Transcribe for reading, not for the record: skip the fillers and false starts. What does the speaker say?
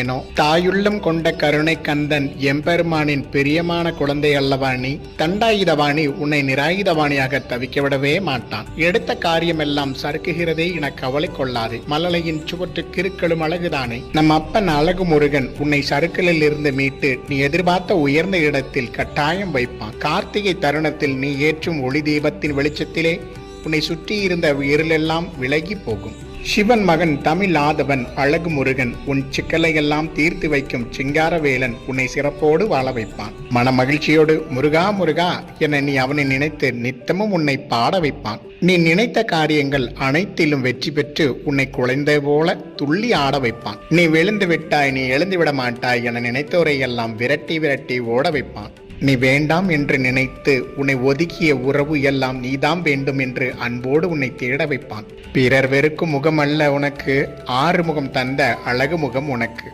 ஏனோ தாயுள்ளம் கொண்ட கருணை கந்தன் எம்பெருமானின் பிரியமான குழந்தை அல்லவாணி, தண்டாயுதவாணி உன்னை நிராயுதவாணியாக தவிக்க விடவே மாட்டான். எடுத்த காரியமெல்லாம் சறுக்குகிறதே என கவலை கொள்ளாதே. மலலையின் சுவற்று கிருக்களும் அழகுதானே. நம் அப்பன் அழகு முருகன் உன்னை சறுக்கலில் இருந்து மீட்டு நீ எதிர்பார்த்த உயர்ந்த இடத்தில் கட்டாயம் வைப்பான். கார்த்திகை தருணத்தில் நீ ஏற்றும் ஒளி தீபத்தின் வெளிச்சத்திலே உன்னை சுற்றி இருந்த இருளெல்லாம் விலகி போகும். சிவன் மகன் தமிழ் ஆதவன் அழகு முருகன் உன் சிக்கலையெல்லாம் தீர்த்து வைக்கும் சிங்காரவேலன் உன்னை சிறப்போடு வாழ வைப்பான். மன மகிழ்ச்சியோடு முருகா முருகா என நீ அவனை நினைத்து நித்தமும் உன்னை பாட வைப்பான். நீ நினைத்த காரியங்கள் அனைத்திலும் வெற்றி பெற்று உன்னை குழந்தை போல துள்ளி ஆட வைப்பான். நீ விழுந்து விட்டாய், நீ எழுந்து விட மாட்டாய் என நினைத்தோரை எல்லாம் விரட்டி விரட்டி ஓட வைப்பான். நீ வேண்டாம் என்று நினைத்து உன்னை ஒதுக்கிய உறவு எல்லாம் நீதான் வேண்டும் என்று அன்போடு உன்னை தேட வைப்பான். பிறர் வெறுக்கும் முகம் அல்ல உனக்கு, 6 முகம் தந்த அழகு முகம் உனக்கு.